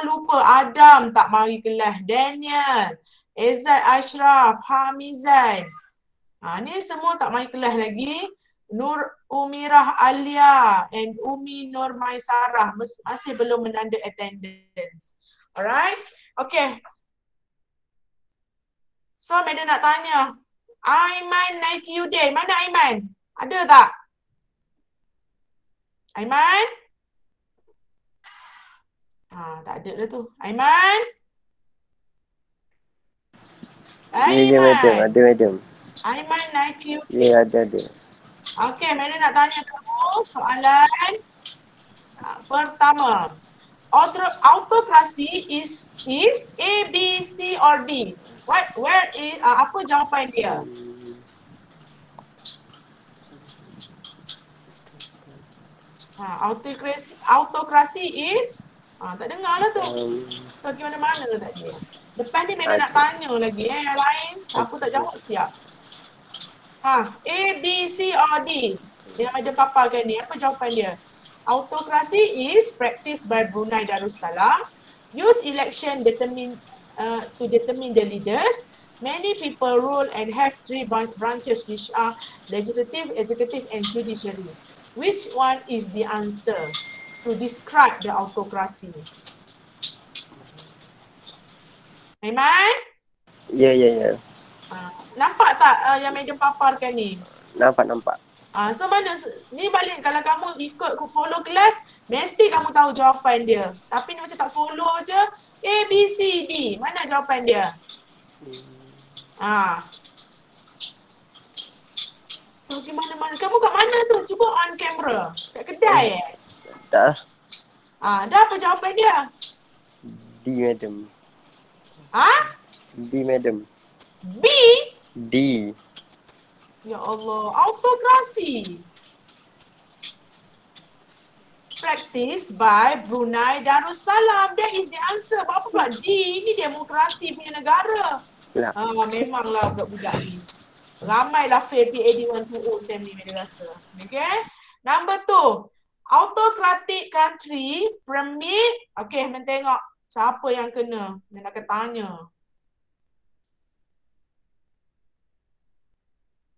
Lupa Adam tak mari kelas. Daniel, Ezad Ashraf, Hamizan. Ni semua tak mari kelas lagi. Nur Umirah Alia and Umi Nur Maisarah masih belum menanda attendance. Alright? Okay. So, madam nak tanya. Aiman Nike Uday. Mana Aiman? Ada tak? Aiman? Tak ada dah tu. Aiman? Ni je madam, ada madam. Aiman Nike. Ni ada. Okey, madam nak tanya kamu soalan pertama. Autocracy is A, B, C or D? Where is apa jawapan dia? Autocracy is tak dengar lah tu. Pergi mana-mana tadi. Depan ni memang nak tanya lagi yang lain. Aku tak jawab siap. A, B, C or D? Yang ada paparkan ni. Apa jawapan dia? Autocracy is practiced by Brunei Darussalam. Use election to determine the leaders. Many people rule and have three branches which are legislative, executive and judiciary. Which one is the answer to describe the autocracy? Aiman? Ya. Nampak tak yang Madam paparkan ni? Nampak. So mana, ni balik kalau kamu ikut follow kelas, mesti kamu tahu jawapan dia. Tapi ni macam tak follow je, A, B, C, D. Mana jawapan dia? Pergi mana-mana. Kamu kat mana tu? Cuba on camera. Kat kedai Tak. Dah apa jawapan dia? D, madam. D, madam. B? D. Ya Allah, autocracy. Practice by Brunei Darussalam. That is the answer. Apa pula D? Ini demokrasi punya negara. Memanglah budak-budak ni. Ramailah fail PAD 120 SEM ni mereka rasa. Okay. Number 2. Autocratic country permit. Okay, kita tengok siapa yang kena. Dia nak tanya.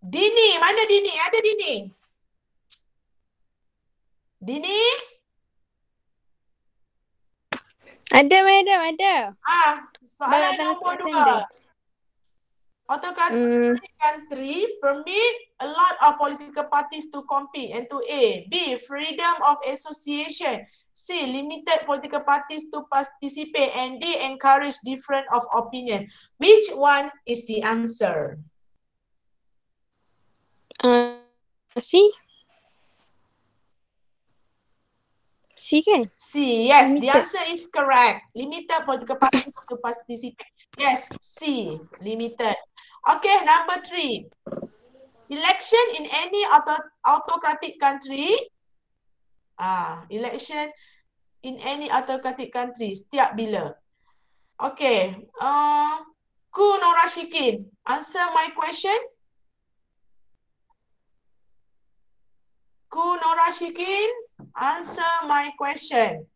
Dini, mana Dini? Ada Dini? Dini? Ada madam, ada. Soalan nombor 2. Autocratic country permit a lot of political parties to compete. And to A. B. Freedom of association. C. Limited political parties to participate. And D. Encourage different of opinion. Which one is the answer? C. C kan? C, yes. Limited. The answer is correct. Limited political parties to participate. Yes, C. Limited. Okay, number 3. Election in any autocratic country. Election in any autocratic country. Setiap bila? Okay. Ku Nora Shikin. Answer my question. Ku Nora Shikin. Answer my question.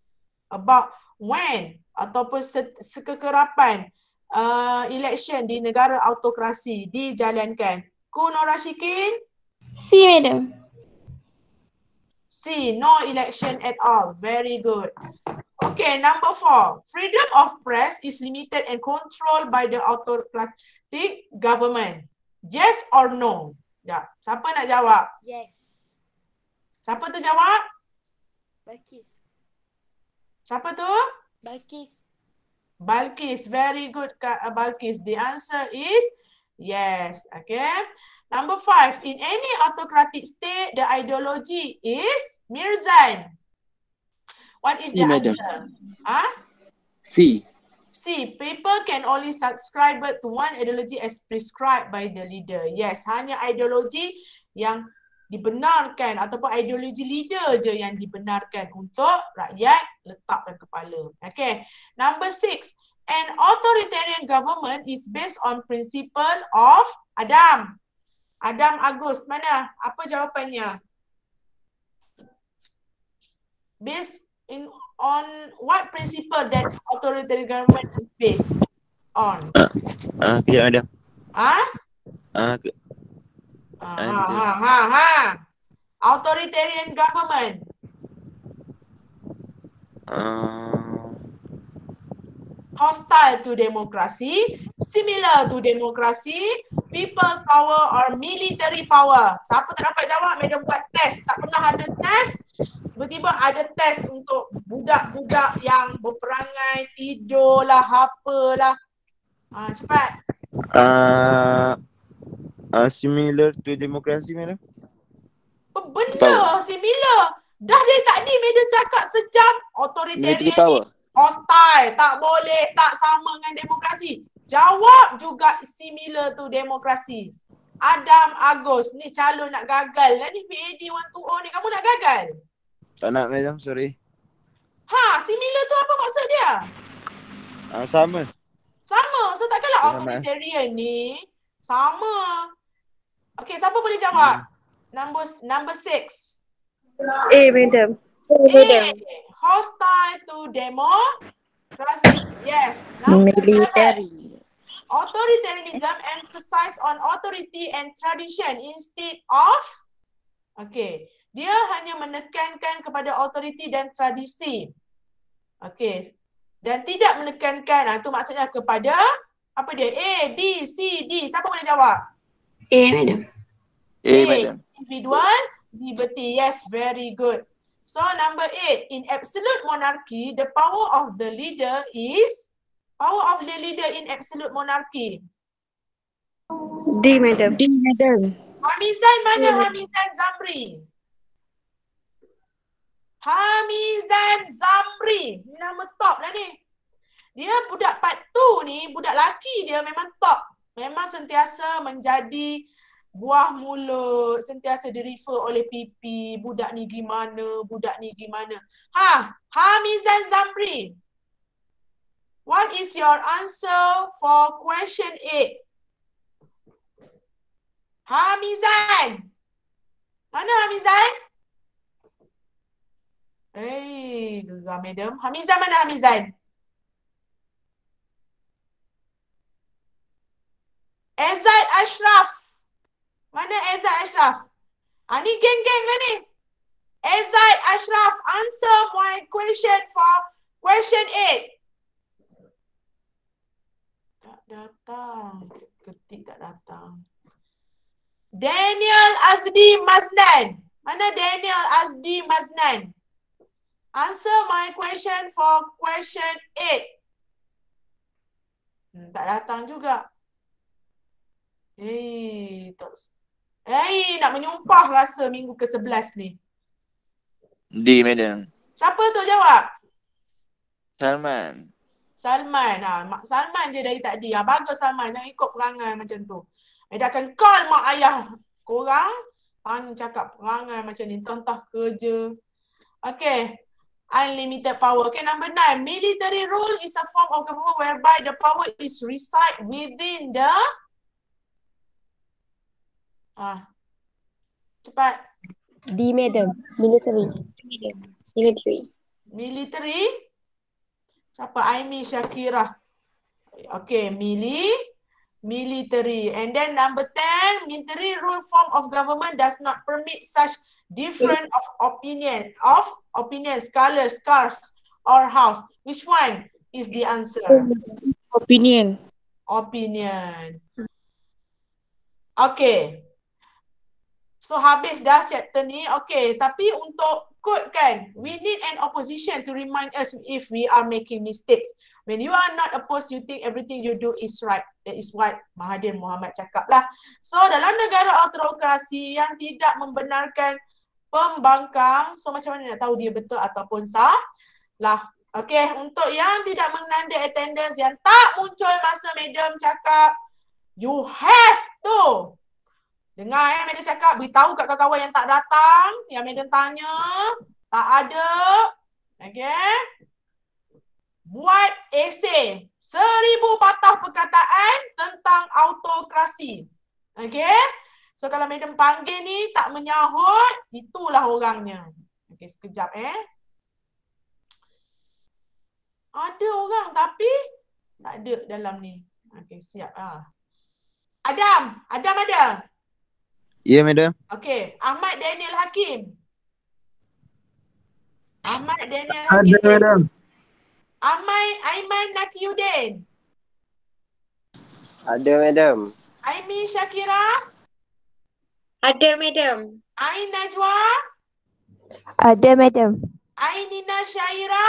About when ataupun sekekerapan election di negara autokrasi dijalankan. Ku Nora Shikin? C, madam. C, no election at all. Very good. Okay, number 4. Freedom of press is limited and controlled by the autocratic government. Yes or no? Ya, siapa nak jawab? Yes. Siapa tu jawab? Balkis. Siapa tu? Balkis. Balkis, very good Balkis. The answer is yes. Okay. Number 5. In any autocratic state, the ideology is Mirzan. What is the answer? C. C. People can only subscribe to one ideology as prescribed by the leader. Yes, hanya ideologi yang dibenarkan ataupun ideologi leader je yang dibenarkan untuk rakyat letakkan kepala. Okay. Number 6. An authoritarian government is based on principle of Adam. Adam Agus, mana? Apa jawapannya? Based on what principle that authoritarian government is based on? Kejap ada. Authoritarian government. Hostile to democracy, similar to democracy, people power or military power. Siapa tak dapat jawab, madam buat test. Tak pernah ada test. Tiba-tiba ada test untuk budak-budak yang berperangai, tidur lah, apalah. Cepat. Similar to democracy, madam? Benda similar. Dah dari tadi Madam cakap sejam Military authoritarian power. hostile, tak boleh, tak sama dengan demokrasi. Jawab juga similar to demokrasi. Adam Agus ni calon nak gagal lah ni PAD 120 ni. Kamu nak gagal? Tak nak madam, sorry. Similar tu apa maksud dia? Sama. Sama. So takkanlah Sama. authoritarian ni sama. Okay, siapa boleh jawab? Number 6. A, madam. Hostile to democracy. Yes. Number 7. Authoritarianism emphasize on authority and tradition instead of dia hanya menekankan kepada authority dan tradisi. Dan tidak menekankan, itu maksudnya kepada apa dia? A, B, C, D. Siapa boleh jawab? A, madam. A, madam. Individual liberty. Yes, very good. So number 8, in absolute monarchy, the power of the leader in absolute monarchy. D, madam. D, madam. Hamizan mana? Hamizan Zamri. Hamizan Zamri. Nama top lah ni. Dia budak part 2 ni, budak lelaki dia memang top. Memang sentiasa menjadi buah mulut, sentiasa di-refer oleh pipi, budak ni gimana, budak ni gimana. Hamizan Zamri. What is your answer for question 8? Hamizan. Mana Hamizan? Gegar madam. Hamizan mana Hamizan? Ezad Ashraf. Mana Ezad Ashraf? Ni geng-geng lah ni. Ezad Ashraf, answer my question for question 8. Tak datang. Ketik tak datang. Daniel Azdi Maznan. Mana Daniel Azdi Maznan? Answer my question for question 8. Tak datang juga. Nak menyumpah rasa minggu ke-11 ni. D, madam. Siapa tu jawab? Salman. Salman. Salman je dari tadi. Bagus Salman. Jangan ikut perangai macam tu. Dia akan call mak ayah korang. Cakap perangai macam ni. Tontah kerja. Okay. Unlimited power. Okay, number 9. Military rule is a form of government whereby the power is reside within the... Cepat. D, madam. Military. Military. Siapa? Aimi Syakirah. Okay, military. And then number 10, military rule form of government does not permit such different of opinions, colors, cars, or house. Which one is the answer? Opinion. Okay. So habis dah chapter ni. Okay, tapi untuk code kan, we need an opposition to remind us if we are making mistakes. When you are not opposed, you think everything you do is right. That is what Mahathir Mohamad cakap lah. So dalam negara autokrasi yang tidak membenarkan pembangkang, so macam mana nak tahu dia betul ataupun salah? Okay, untuk yang tidak menanda attendance, yang tak muncul masa madam cakap, you have to dengar madam cakap, beritahu kat kawan-kawan yang tak datang, yang madam tanya, tak ada. Okay. Buat esei 1000 patah perkataan tentang autokrasi. Okay. So kalau madam panggil ni tak menyahut, itulah orangnya. Okay, sekejap Ada orang tapi tak ada dalam ni. Okay, siap. Adam ada? Ya, madam. Okay, Ahmad Daniel Hakim. Ada, madam. Aiman Nakiuddin. Ada, madam. Aimi Syakira. Ada, madam. Ain Najwa. Ada, madam. Ainina Syaira.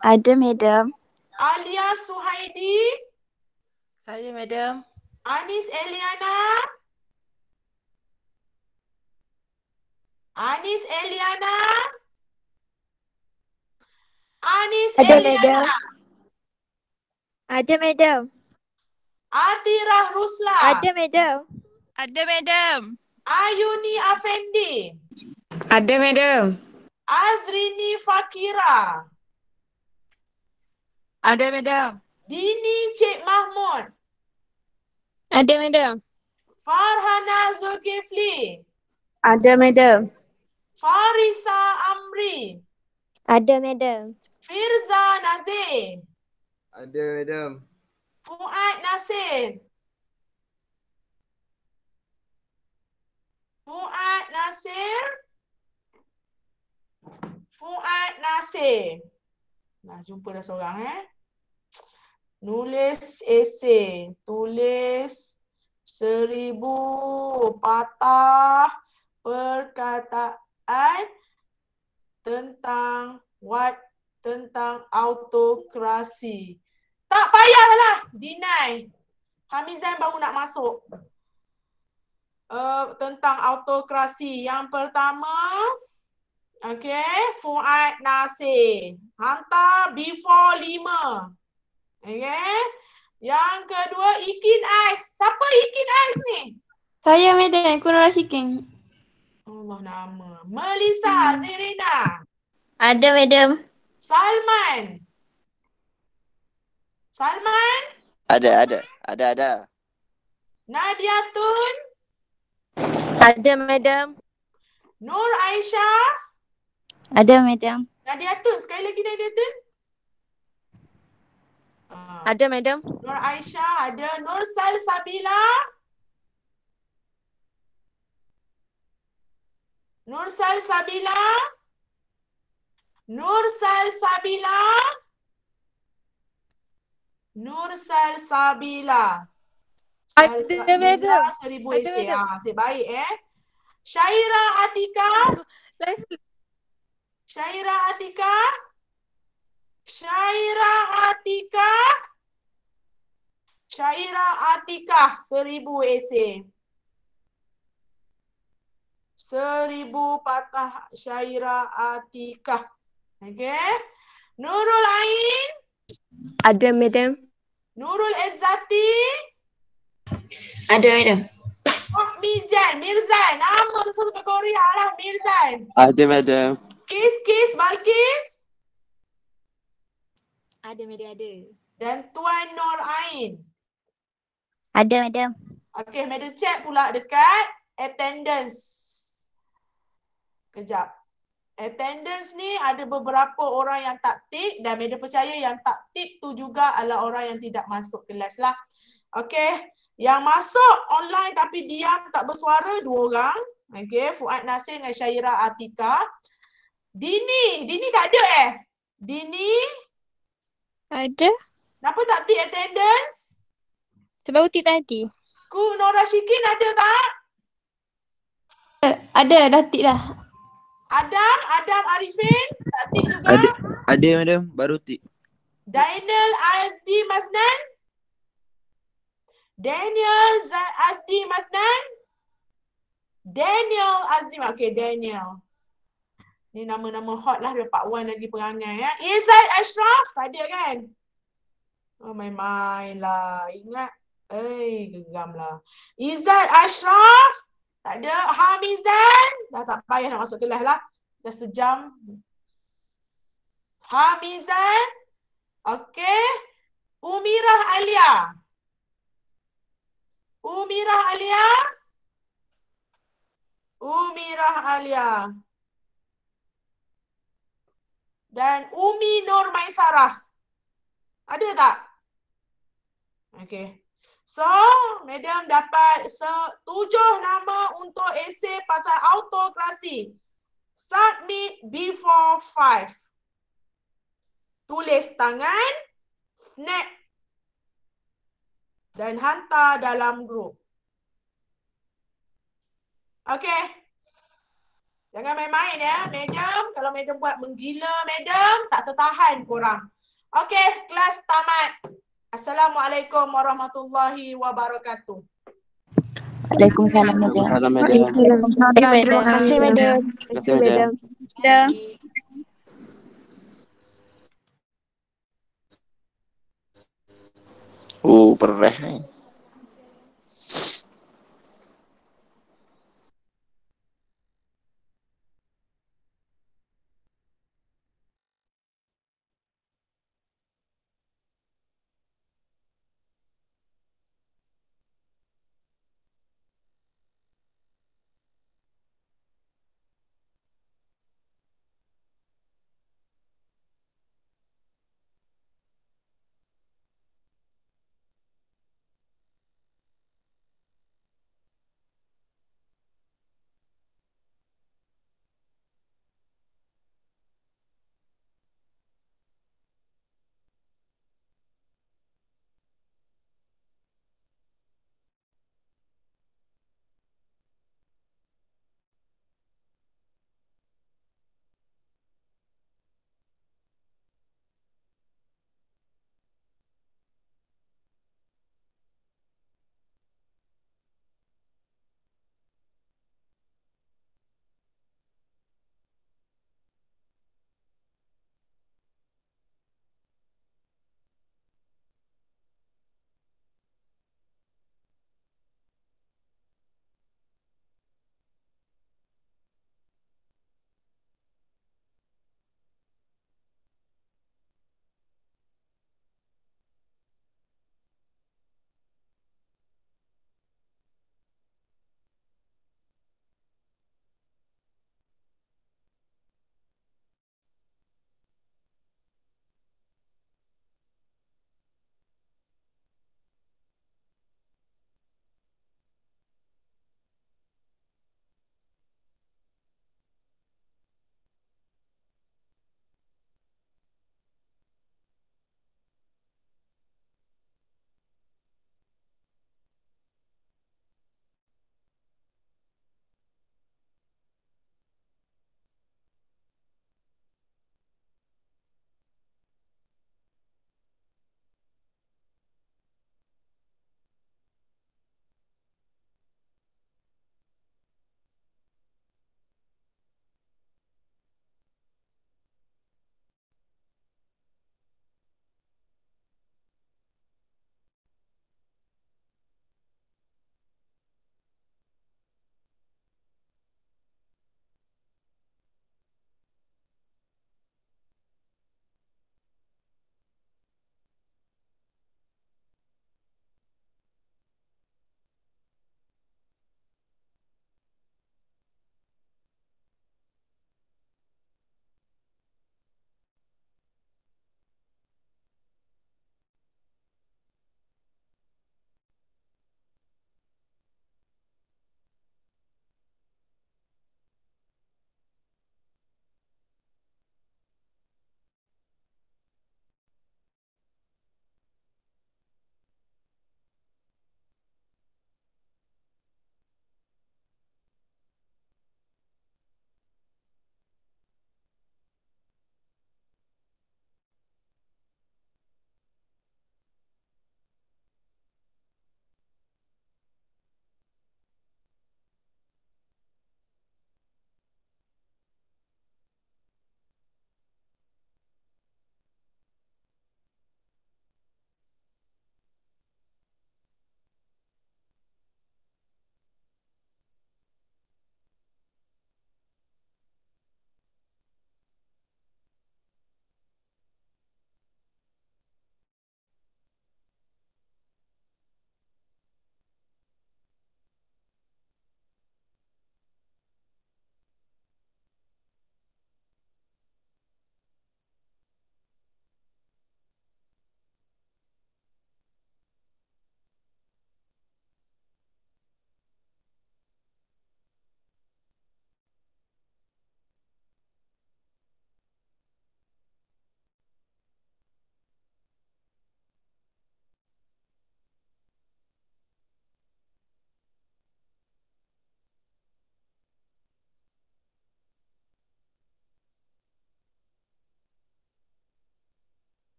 Ada, madam. Alia Suhaidi. Saya, madam. Anis Eliana. Anis Eliana. Anis Ada, Eliana. madam. Ada, madam. Atirah Rusla. Ada, madam. Ada, madam. Ayuni Afendi. Ada, madam. Azrini Fakira. Ada, madam. Dini Cik Mahmud. Ada, madam. Farhana Zulkifli. Ada, madam. Farisa Amri. Ada, madam. Firza Nazir. Ada, madam. Fuad Nasir. Fuad Nasir. Fuad Nasir. Nah, jumpa dah seorang Nulis esei. Tulis 1000 patah perkataan tentang autokrasi. Tak payahlah deny. Hamizan baru nak masuk. Tentang autokrasi. Yang pertama, Fuad Nasir. Hantar before 5. Yang kedua, Ikin Ais. Siapa Ikin Ais ni? Saya, madam. Kurang Shiking. Allah nama. Melissa Zirina. Ada, madam. Salman. Salman. Ada. Nadia Tun. Ada, madam. Nur Aisyah. Ada, madam. Nadia Tun. Sekali lagi Nadia Tun. Ada, madam. Nur Aisyah ada. Nursal Sabila. Nursal Sabila. Nursal Sabila. Nursal Sabila. Ada, madam. 1000 Ada, esei. madam. Asyik baik Syaira Atika. Syaira Atika. Syaira Atika. Syaira Atika 1000 esei. 1000 patah Syaira Atika. Nurul Ain. Ada, madam. Nurul Izzati. Ada, madam. Mirzan. Nama satu kat Korea lah, Mirzan. Ada, madam. Kis Balkis. Ada, madam. Ada. Dan Tuan Nur Ain. Ada, madam. Okey, madam check pula dekat attendance. Kejap. Attendance ni ada beberapa orang yang tak tik dan madam percaya yang tak tik tu juga adalah orang yang tidak masuk kelas lah. Okey. Yang masuk online tapi diam tak bersuara 2 orang. Okey, Fuad Nasir dengan Syaira Atika. Dini tak ada Dini, Ada. kenapa tak tik attendance? Sebab utik tadi. Ku Nora Shikin ada tak? Ada, dah tik dah. Adam Arifin tak tik juga. Ada, madam. Baru tik. Daniel Azdi Maznan. Daniel Azdi Maznan. Daniel Azdi. Okey, Daniel. Ni nama-nama hot lah, ada Pak Wan lagi perangai Izzat Ashraf tak ada kan? Oh, main-main lah. Ingat. Geram lah. Izzat Ashraf tak ada. Hamizan dah tak payah nak masuk kelas lah. Dah sejam. Hamizan. Okey. Umirah Alia. Umirah Alia. Umirah Alia. Dan Umi Nur Maisarah. Ada tak? Okey. So, madam dapat 7 nama untuk esei pasal autokrasi. Submit before 5. Tulis tangan, snap dan hantar dalam grup. Okey. Jangan main-main madam. Kalau madam buat menggila madam, tak tertahan korang. Okey, kelas tamat. Assalamualaikum warahmatullahi wabarakatuh. Waalaikumsalam, madam. Waalaikumsalam, madam. Terima kasih, madam. Terima kasih, madam. Madam. Perih.